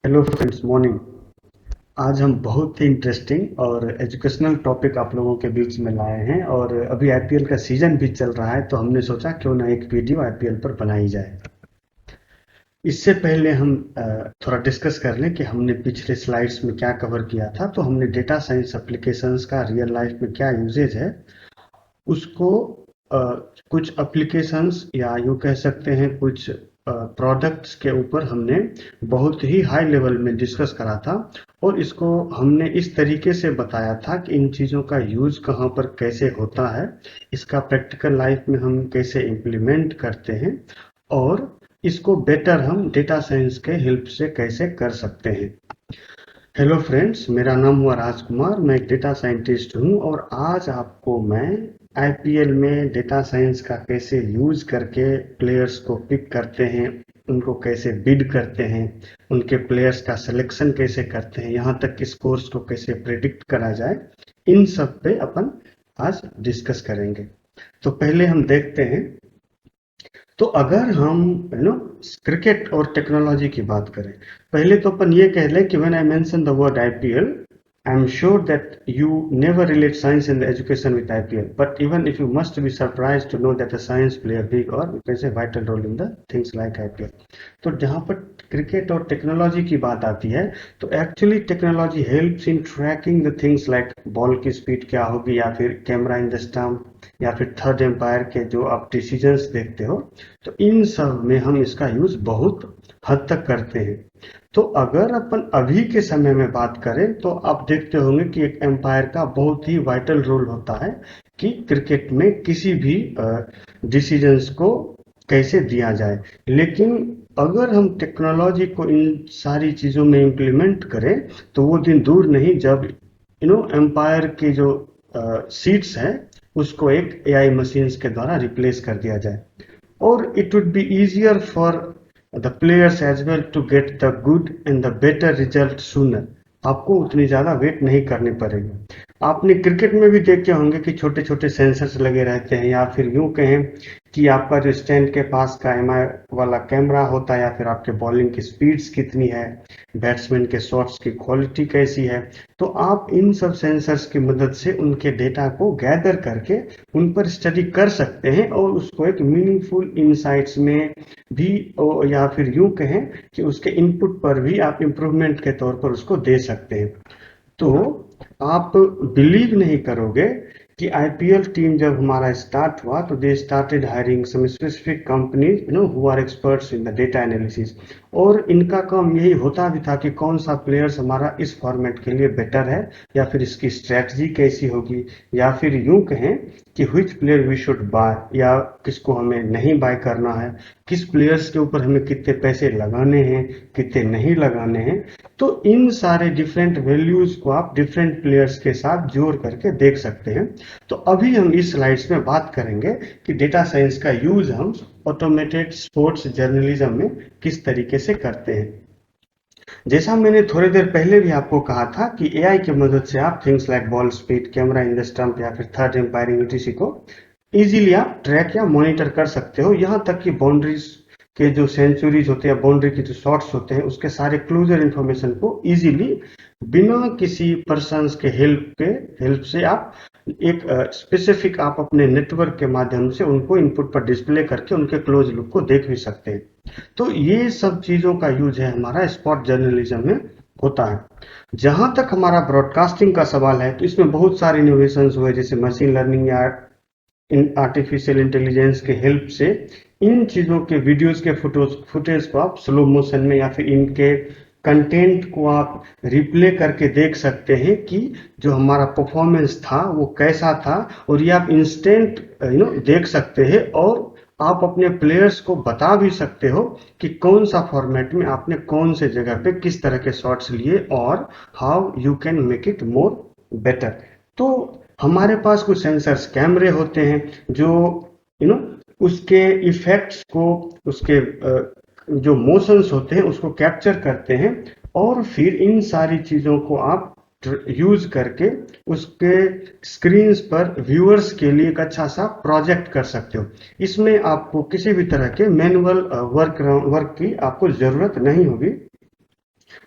Hello friends, morning. आज हम बहुत ही इंटरेस्टिंग और एजुकेशनल टॉपिक आप लोगों के बीच में लाए हैं। और अभी आईपीएल का सीजन भी चल रहा है, तो हमने सोचा क्यों ना एक वीडियो आईपीएल पर बनाई जाए। इससे पहले हम थोड़ा डिस्कस कर लें कि हमने पिछले स्लाइड्स में क्या कवर किया था। तो हमने डेटा साइंस एप्लीकेशंस का रियल लाइफ में क्या यूजेज है उसको, अ, कुछ एप्लीकेशंस या यूँ कह सकते हैं कुछ प्रोडक्ट्स के ऊपर हमने बहुत ही हाई लेवल में डिस्कस करा था। और इसको हमने इस तरीके से बताया था कि इन चीज़ों का यूज़ कहाँ पर कैसे होता है, इसका प्रैक्टिकल लाइफ में हम कैसे इम्प्लीमेंट करते हैं, और इसको बेटर हम डेटा साइंस के हेल्प से कैसे कर सकते हैं। हेलो फ्रेंड्स, मेरा नाम हुआ राजकुमार। मैं एक डेटा साइंटिस्ट हूँ और आज आपको मैं आईपीएल में डेटा साइंस का कैसे यूज करके प्लेयर्स को पिक करते हैं, उनको कैसे बिड करते हैं, उनके प्लेयर्स का सिलेक्शन कैसे करते हैं, यहाँ तक कि स्कोर्स को कैसे प्रिडिक्ट करा जाए, इन सब पे अपन आज डिस्कस करेंगे। तो पहले हम देखते हैं। तो अगर हम क्रिकेट और टेक्नोलॉजी की बात करें, पहले तो अपन ये कह लें कि when I mention the word IPL, I am sure that you never relate science in the education with IPL, but even if you must be surprise to know that the science play a big or you can say vital role in the things like IPL. तो जहाँ पर cricket और technology की बात आती है, तो actually technology helps in tracking the things like ball की स्पीड क्या होगी, या फिर कैमरा इन द स्टंप, या फिर थर्ड एम्पायर के जो आप डिसीजंस देखते हो। तो इन सब में हम इसका यूज बहुत हद तक करते हैं। तो अगर अपन अभी के समय में बात करें, तो आप देखते होंगे कि एक एम्पायर का बहुत ही वाइटल रोल होता है कि क्रिकेट में किसी भी डिसीजंस को कैसे दिया जाए। लेकिन अगर हम टेक्नोलॉजी को इन सारी चीजों में इम्प्लीमेंट करें, तो वो दिन दूर नहीं जब एम्पायर के जो सीट्स हैं उसको एक एआई मशीन्स के द्वारा रिप्लेस कर दिया जाए। और it would be easier for the players as well to get the good and the better result sooner। आपको उतनी ज्यादा वेट नहीं करनी पड़ेगी। आपने क्रिकेट में भी देखे होंगे कि छोटे छोटे सेंसर्स लगे रहते हैं, या फिर यूं कहें कि आपका जो स्टैंड के पास का एमआई वाला कैमरा होता है, या फिर आपके बॉलिंग की स्पीड्स कितनी है, बैट्समैन के शॉट्स की क्वालिटी कैसी है। तो आप इन सब सेंसर्स की मदद से उनके डेटा को गैदर करके उन पर स्टडी कर सकते हैं, और उसको एक मीनिंगफुल इनसाइट्स में भी, या फिर यूं कहें कि उसके इनपुट पर भी आप इम्प्रूवमेंट के तौर पर उसको दे सकते हैं। तो आप बिलीव नहीं करोगे कि आईपीएल टीम जब हमारा स्टार्ट हुआ, तो they started hiring some specific companies who are experts in the data analysis. और इनका काम यही होता भी था कि कौन सा प्लेयर्स हमारा इस फॉर्मेट के लिए बेटर है, या फिर इसकी स्ट्रेटजी कैसी होगी, या फिर यूं कहें कि which player we should buy, या किसको हमें नहीं बाय करना है, किस प्लेयर्स के ऊपर हमें कितने पैसे लगाने हैं, कितने नहीं लगाने हैं। तो इन सारे डिफरेंट वैल्यूज को आप डिफरेंट प्लेयर्स के साथ जोड़ करके देख सकते हैं। तो अभी हम इस स्लाइड्स में बात करेंगे कि डेटा साइंस का यूज हम ऑटोमेटेड स्पोर्ट्स जर्नलिज्म में किस तरीके से करते हैं। जैसा मैंने थोड़ी देर पहले भी आपको कहा था कि एआई की मदद से आप things like ball speed, camera in the stump, या फिर थर्ड एम्पायरिंग यूटीसी को इजीली आप ट्रैक या मॉनिटर कर सकते हो। यहाँ तक कि बाउंड्रीज के जो सेंचुरीज होते हैं, बाउंड्री के जो शॉट्स होते हैं, उसके सारे क्लोजर इंफॉर्मेशन को इजीली बिना किसी पर्सन के हेल्प से आप एक स्पेसिफिक आप अपने नेटवर्क के माध्यम से उनको इनपुट पर डिस्प्ले करके उनके क्लोज लुक को देख भी सकते हैं। तो ये सब चीजों का यूज है हमारा स्पोर्ट जर्नलिज्म में होता है। जहां तक हमारा ब्रॉडकास्टिंग का सवाल है, तो इसमें बहुत सारे इनोवेशन हुए, जैसे मशीन लर्निंग या इन आर्टिफिशियल इंटेलिजेंस के हेल्प से इन चीजों के वीडियोस के फुटेज को आप स्लो मोशन में, या फिर इनके कंटेंट को आप रिप्ले करके देख सकते हैं कि जो हमारा परफॉर्मेंस था वो कैसा था। और ये आप इंस्टेंट देख सकते हैं, और आप अपने प्लेयर्स को बता भी सकते हो कि कौन सा फॉर्मेट में आपने कौन से जगह पे किस तरह के शॉट्स लिए, और how you can make it more better. तो हमारे पास कुछ सेंसर्स कैमरे होते हैं जो यू नो उसके इफेक्ट्स को, उसके जो मोशंस होते हैं उसको कैप्चर करते हैं, और फिर इन सारी चीजों को आप यूज करके उसके स्क्रीन्स पर व्यूअर्स के लिए एक अच्छा सा प्रोजेक्ट कर सकते हो। इसमें आपको किसी भी तरह के मैनुअल वर्क की आपको जरूरत नहीं होगी।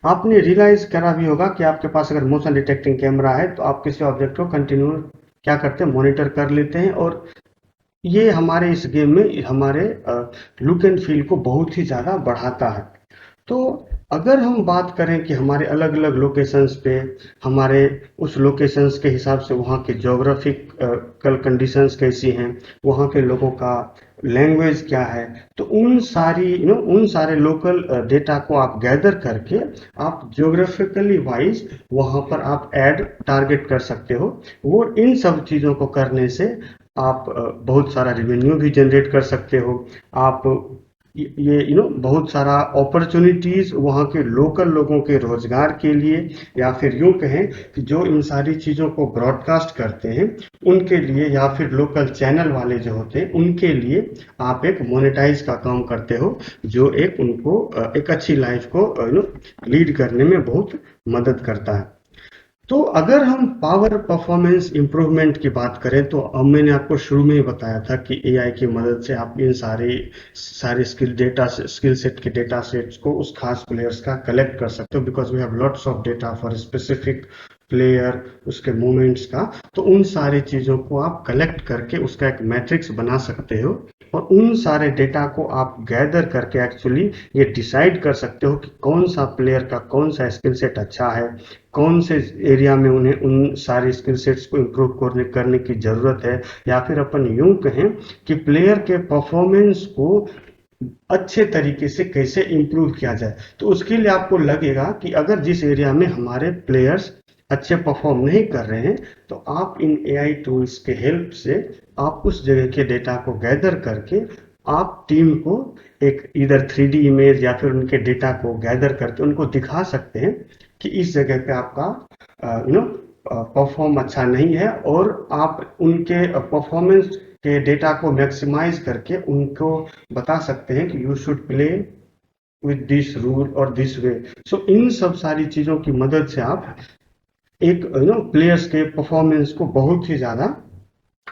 आपने रियलाइज करा भी होगा कि आपके पास अगर मोशन डिटेक्टिंग कैमरा है तो आप किसी ऑब्जेक्ट को कंटिन्यू क्या करते हैं, मॉनिटर कर लेते हैं, और ये हमारे इस गेम में हमारे लुक एंड फील को बहुत ही ज़्यादा बढ़ाता है। तो अगर हम बात करें कि हमारे अलग अलग लोकेशंस पे हमारे उस लोकेशंस के हिसाब से वहाँ के जोग्राफिक कल कंडीशंस कैसी हैं, वहाँ के लोगों का लैंग्वेज क्या है, तो उन सारी उन सारे लोकल डेटा को आप गैदर करके आप ज्योग्राफिकली वाइज वहाँ पर आप ऐड टारगेट कर सकते हो। वो इन सब चीज़ों को करने से आप बहुत सारा रेवेन्यू भी जनरेट कर सकते हो। आप ये बहुत सारा अपॉर्चुनिटीज वहाँ के लोकल लोगों के रोजगार के लिए, या फिर यूं कहें कि जो इन सारी चीजों को ब्रॉडकास्ट करते हैं उनके लिए, या फिर लोकल चैनल वाले जो होते हैं उनके लिए आप एक मोनेटाइज का काम करते हो, जो एक उनको एक अच्छी लाइफ को लीड करने में बहुत मदद करता है। तो अगर हम पावर परफॉर्मेंस इंप्रूवमेंट की बात करें तो अब मैंने आपको शुरू में ही बताया था कि एआई की मदद से आप इन सारे स्किल सेट के डेटा सेट्स को उस खास प्लेयर्स का कलेक्ट कर सकते हो, because we have lots of data for specific player, उसके मूवमेंट्स का। तो उन सारी चीज़ों को आप कलेक्ट करके उसका एक मैट्रिक्स बना सकते हो, और उन सारे डेटा को आप गैदर करके एक्चुअली ये डिसाइड कर सकते हो कि कौन सा प्लेयर का कौन सा स्किल सेट अच्छा है, कौन से एरिया में उन्हें उन सारे स्किल सेट्स को इम्प्रूव करने की ज़रूरत है, या फिर अपन यूं कहें कि प्लेयर के परफॉर्मेंस को अच्छे तरीके से कैसे इम्प्रूव किया जाए। तो उसके लिए आपको लगेगा कि अगर जिस एरिया में हमारे प्लेयर्स अच्छे परफॉर्म नहीं कर रहे हैं, तो आप इन एआई टूल्स के हेल्प से आप उस जगह के डेटा को गैदर करके आप टीम को एक इधर 3D इमेज या फिर उनके डेटा को गैदर करके उनको दिखा सकते हैं कि इस जगह पे आपका परफॉर्म अच्छा नहीं है, और आप उनके परफॉर्मेंस के डेटा को मैक्सिमाइज करके उनको बता सकते हैं कि you should play with this rule और दिस वे। सो इन सब सारी चीजों की मदद से आप एक प्लेयर्स के परफॉर्मेंस को बहुत ही ज्यादा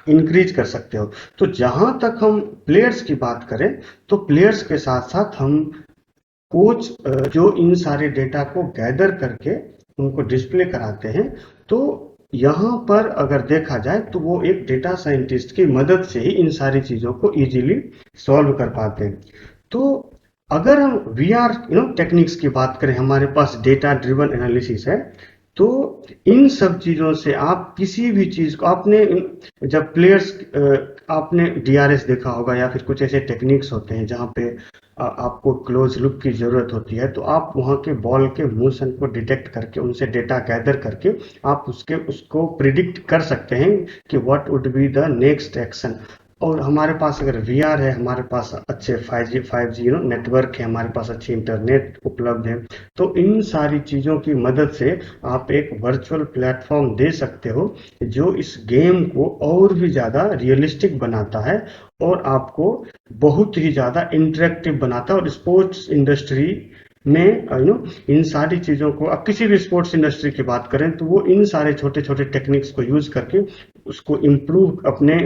इंक्रीज कर सकते हो। तो जहां तक हम प्लेयर्स की बात करें, तो प्लेयर्स के साथ साथ हम कोच जो इन सारे डेटा को गैदर करके उनको डिस्प्ले कराते हैं, तो यहाँ पर अगर देखा जाए तो वो एक डेटा साइंटिस्ट की मदद से ही इन सारी चीज़ों को इजीली सॉल्व कर पाते हैं। तो अगर हम वी आर टेक्निक्स की बात करें, हमारे पास डेटा ड्रिवन एनालिसिस है, तो इन सब चीज़ों से आप किसी भी चीज़ को आपने जब प्लेयर्स आपने डीआरएस देखा होगा, या फिर कुछ ऐसे टेक्निक्स होते हैं जहाँ पे आपको क्लोज लुक की जरूरत होती है, तो आप वहाँ के बॉल के मोशन को डिटेक्ट करके उनसे डेटा गैदर करके आप उसको प्रिडिक्ट कर सकते हैं कि what would be the next action. और हमारे पास अगर वीआर है, हमारे पास अच्छे 5G नेटवर्क है, हमारे पास अच्छी इंटरनेट उपलब्ध है, तो इन सारी चीज़ों की मदद से आप एक वर्चुअल प्लेटफॉर्म दे सकते हो जो इस गेम को और भी ज़्यादा रियलिस्टिक बनाता है, और आपको बहुत ही ज़्यादा इंटरेक्टिव बनाता है। और स्पोर्ट्स इंडस्ट्री में इन सारी चीज़ों को, अब किसी भी स्पोर्ट्स इंडस्ट्री की बात करें तो वो इन सारे छोटे छोटे टेक्निक्स को यूज करके उसको इम्प्रूव, अपने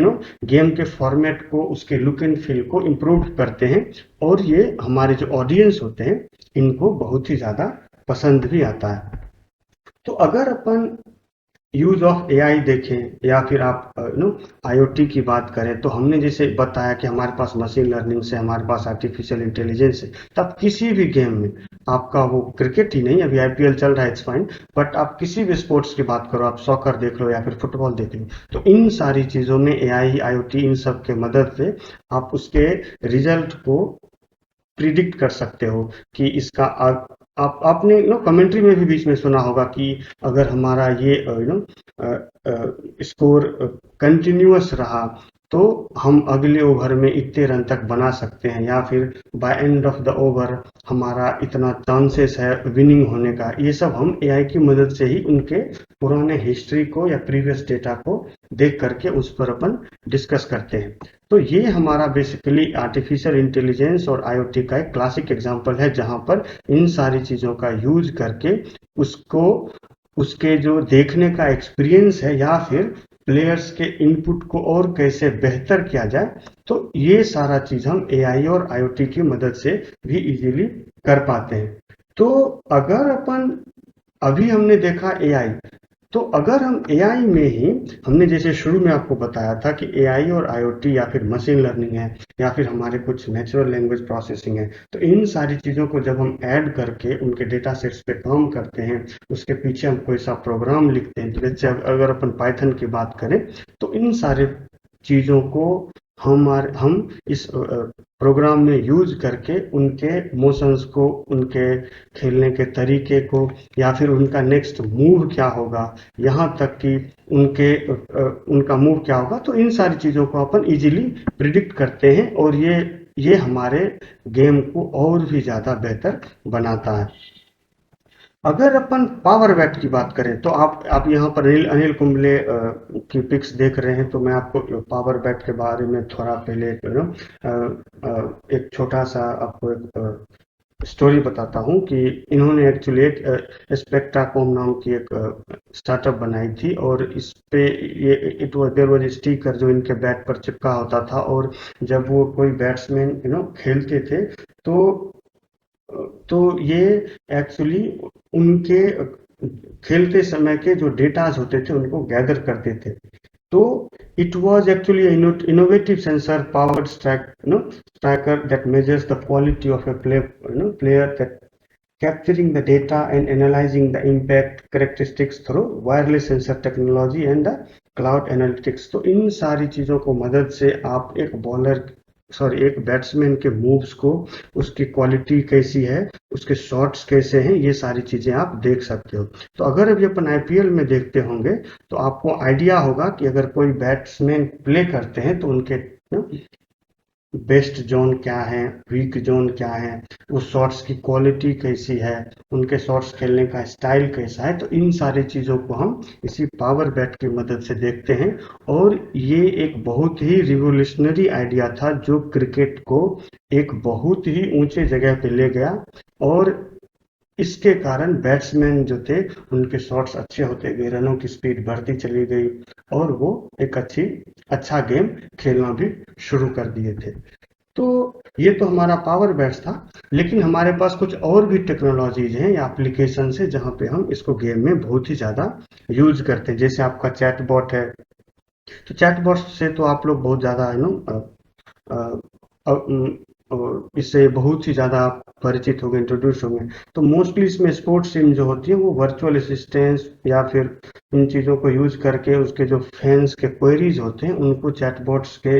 गेम के फॉर्मेट को, उसके लुक एंड फील को इम्प्रूव करते हैं, और ये हमारे जो ऑडियंस होते हैं इनको बहुत ही ज़्यादा पसंद भी आता है। तो अगर अपन यूज ऑफ एआई देखें, या फिर आप आईओटी की बात करें, तो हमने जैसे बताया कि हमारे पास मशीन लर्निंग से, हमारे पास आर्टिफिशियल इंटेलिजेंस है, तब किसी भी गेम में आपका, वो क्रिकेट ही नहीं, अभी आईपीएल चल रहा है, इट्स फाइन, बट आप किसी भी स्पोर्ट्स की बात करो, आप सॉकर देख लो या फिर फुटबॉल देख लो, तो इन सारी चीज़ों में एआई, आईओटी, इन सब के मदद से आप उसके रिजल्ट को प्रिडिक्ट कर सकते हो कि इसका आपने कमेंट्री में भी बीच में सुना होगा कि अगर हमारा ये स्कोर कंटिन्यूअस रहा तो हम अगले ओवर में इतने रन तक बना सकते हैं, या फिर by end of the over हमारा इतना चांसेस है विनिंग होने का। ये सब हम एआई की मदद से ही उनके पुराने हिस्ट्री को या प्रीवियस डेटा को देख करके उस पर अपन डिस्कस करते हैं। तो ये हमारा बेसिकली आर्टिफिशियल इंटेलिजेंस और आईओटी का एक क्लासिक एग्जांपल है, जहां पर इन सारी चीज़ों का यूज करके उसको, उसके जो देखने का एक्सपीरियंस है, या फिर प्लेयर्स के इनपुट को और कैसे बेहतर किया जाए, तो ये सारा चीज़ हम एआई और आईओटी की मदद से भी इजीली कर पाते हैं। तो अगर अपन अभी हमने देखा एआई, तो अगर हम एआई में ही हमने जैसे शुरू में आपको बताया था कि एआई और आईओटी या फिर मशीन लर्निंग है या फिर हमारे कुछ नेचुरल लैंग्वेज प्रोसेसिंग है, तो इन सारी चीज़ों को जब हम ऐड करके उनके डेटा सेट्स पे काम करते हैं, उसके पीछे हम कोई सा प्रोग्राम लिखते हैं, तो जैसे अगर अपन पाइथन की बात करें, तो इन सारे चीज़ों को हम इस प्रोग्राम में यूज करके उनके मोशंस को, उनके खेलने के तरीके को, या फिर उनका नेक्स्ट मूव क्या होगा, यहाँ तक कि उनका मूव क्या होगा, तो इन सारी चीज़ों को अपन इजीली प्रिडिक्ट करते हैं और ये हमारे गेम को और भी ज़्यादा बेहतर बनाता है। अगर अपन पावर बैट की बात करें, तो आप यहाँ पर अनिल अनिल कुंबले की पिक्स देख रहे हैं, तो मैं आपको पावर बैट के बारे में थोड़ा पहले एक छोटा सा आपको एक स्टोरी बताता हूँ कि इन्होंने एक्चुअली एक स्पेक्ट्राकॉम नाम की एक स्टार्टअप बनाई थी, और इस पे ये it was there was sticker जो इनके बैट पर चिपका होता था, और जब वो कोई बैट्समैन खेलते थे, तो तो ये एक्चुअली उनके खेलते समय के जो डेटाज होते थे उनको गैदर करते थे। तो it was actually an innovative sensor powered tracker that measures the quality of a player, that capturing the data and analyzing the impact characteristics through wireless sensor technology and the cloud analytics। तो इन सारी चीज़ों को मदद से आप एक bowler, sorry, एक batsman के मूव्स को, उसकी क्वालिटी कैसी है, उसके शॉट्स कैसे हैं, ये सारी चीज़ें आप देख सकते हो। तो अगर अभी अपन आईपीएल में देखते होंगे, तो आपको आइडिया होगा कि अगर कोई बैट्समैन प्ले करते हैं तो उनके बेस्ट जोन क्या है, वीक जोन क्या है, उस शॉट्स की क्वालिटी कैसी है, उनके शॉट्स खेलने का स्टाइल कैसा है, तो इन सारी चीज़ों को हम इसी पावर बैट की मदद से देखते हैं। और ये एक बहुत ही रिवोल्यूशनरी आइडिया था जो क्रिकेट को एक बहुत ही ऊंचे जगह पे ले गया, और इसके कारण बैट्समैन जो थे उनके शॉट्स अच्छे होते गए, रनों की स्पीड बढ़ती चली गई, और वो एक अच्छा गेम खेलना भी शुरू कर दिए थे। तो ये तो हमारा पावर बैट्स था, लेकिन हमारे पास कुछ और भी टेक्नोलॉजीज हैं या एप्लीकेशन है जहाँ पे हम इसको गेम में बहुत ही ज़्यादा यूज करते हैं। जैसे आपका चैटबॉट है, तो चैटबॉट से तो आप लोग बहुत ज़्यादा इससे बहुत ही ज़्यादा परिचित हो गए, इंट्रोड्यूस हो गए। तो मोस्टली इसमें स्पोर्ट्स टीम जो होती है वो वर्चुअल असिस्टेंस या फिर इन चीज़ों को यूज करके उसके जो फैंस के क्वेरीज होते हैं उनको चैटबॉट्स के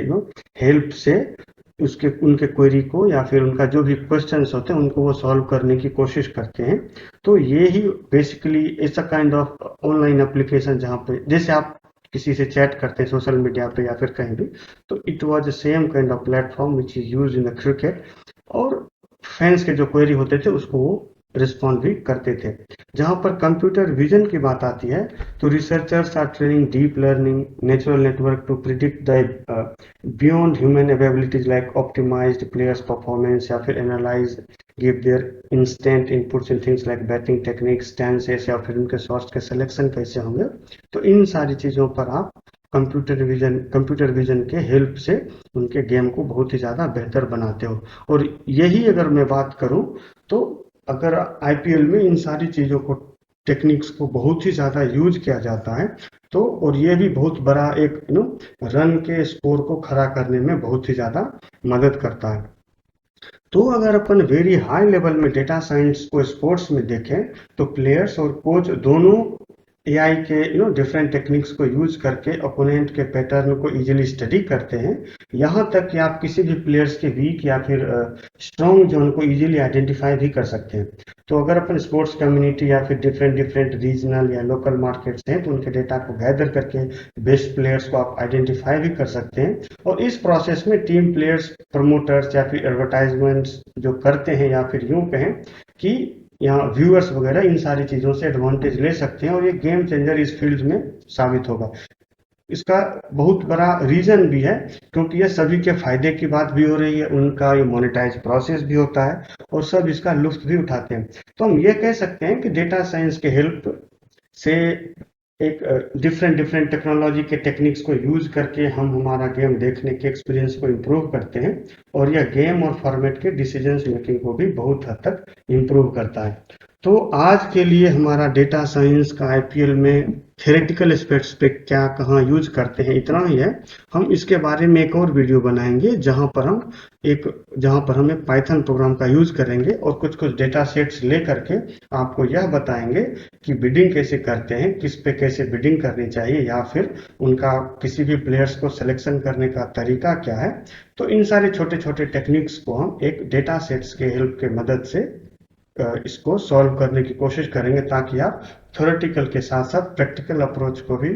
हेल्प से उसके उनके क्वेरी को या फिर उनका जो भी क्वेश्चंस होते हैं उनको वो सॉल्व करने की कोशिश करते हैं। तो ये ही basically it's a kind of online application जहाँ पे जैसे आप किसी से चैट करते हैं सोशल मीडिया पे या फिर कहीं भी, तो it was the same kind of platform which is use in the cricket. और फैंस के जो क्वेरी होते थे उसको वो रिस्पॉन्ड भी करते थे। जहाँ पर कंप्यूटर विजन की बात आती है, तो researchers are training deep learning natural network to predict the beyond human abilities like optimised players performance, या फिर analyse give their instant inputs in things like batting techniques, stances, या फिर उनके शॉट्स के सिलेक्शन कैसे होंगे। तो इन सारी चीज़ों पर आप कंप्यूटर विजन के हेल्प से उनके गेम को बहुत ही ज़्यादा बेहतर बनाते हो। और यही अगर मैं बात करूं, तो अगर आईपीएल में इन सारी चीज़ों को, टेक्निक्स को बहुत ही ज़्यादा यूज किया जाता है, तो और ये भी बहुत बड़ा एक रन के स्कोर को खड़ा करने में बहुत ही ज़्यादा मदद करता है। तो अगर अपन वेरी हाई लेवल में डेटा साइंस को स्पोर्ट्स में देखें, तो प्लेयर्स और कोच दोनों एआई के डिफरेंट टेक्निक्स को यूज करके ओपोनेंट के पैटर्न को इजीली स्टडी करते हैं, यहाँ तक कि आप किसी भी प्लेयर्स के वीक या फिर स्ट्रॉन्ग जोन को इजीली आइडेंटिफाई भी कर सकते हैं। तो अगर अपन स्पोर्ट्स कम्युनिटी या फिर डिफरेंट डिफरेंट रीजनल या लोकल मार्केट्स हैं, तो उनके डेटा को गैदर करके बेस्ट प्लेयर्स को आप आइडेंटिफाई भी कर सकते हैं। और इस प्रोसेस में टीम प्लेयर्स, प्रमोटर्स या फिर एडवर्टाइजमेंट्स जो करते हैं, या फिर यूं कहें कि यहाँ व्यूअर्स वगैरह इन सारी चीज़ों से एडवांटेज ले सकते हैं, और ये गेम चेंजर इस फील्ड में साबित होगा। इसका बहुत बड़ा रीजन भी है, क्योंकि ये सभी के फायदे की बात भी हो रही है, उनका ये मोनेटाइज प्रोसेस भी होता है, और सब इसका लुत्फ भी उठाते हैं। तो हम ये कह सकते हैं कि डेटा साइंस के हेल्प से एक डिफरेंट डिफरेंट टेक्नोलॉजी के टेक्निक्स को यूज करके हम हमारा गेम देखने के एक्सपीरियंस को इम्प्रूव करते हैं, और यह गेम और फॉर्मेट के डिसीजंस मेकिंग को भी बहुत हद तक इम्प्रूव करता है। तो आज के लिए हमारा डेटा साइंस का आईपीएल में थ्योरेटिकल एस्पेक्ट्स पे क्या कहाँ यूज करते हैं इतना ही है। हम इसके बारे में एक और वीडियो बनाएंगे जहाँ पर हम एक पाइथन प्रोग्राम का यूज करेंगे और कुछ कुछ डेटा सेट्स ले करके आपको यह बताएंगे कि बिडिंग कैसे करते हैं, किस पे कैसे बिडिंग करनी चाहिए, या फिर उनका किसी भी प्लेयर्स को सिलेक्शन करने का तरीका क्या है। तो इन सारे छोटे छोटे टेक्निक्स को हम एक डेटा सेट्स के हेल्प के मदद से इसको सॉल्व करने की कोशिश करेंगे, ताकि आप थ्योरेटिकल के साथ साथ प्रैक्टिकल अप्रोच को भी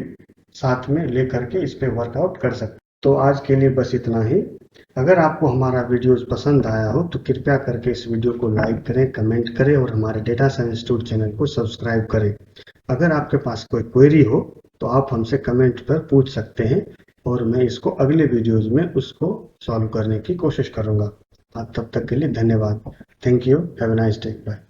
साथ में लेकर के इस पे वर्कआउट कर सकते। तो आज के लिए बस इतना ही। अगर आपको हमारा वीडियोस पसंद आया हो तो कृपया करके इस वीडियो को लाइक करें, कमेंट करें और हमारे डेटा साइंस इंस्टीट्यूट चैनल को सब्सक्राइब करें। अगर आपके पास कोई क्वेरी हो तो आप हमसे कमेंट पर पूछ सकते हैं, और मैं इसको अगले वीडियोस में उसको सॉल्व करने की कोशिश करूंगा। तब तक के लिए धन्यवाद। Thank you. Have a nice day. Bye.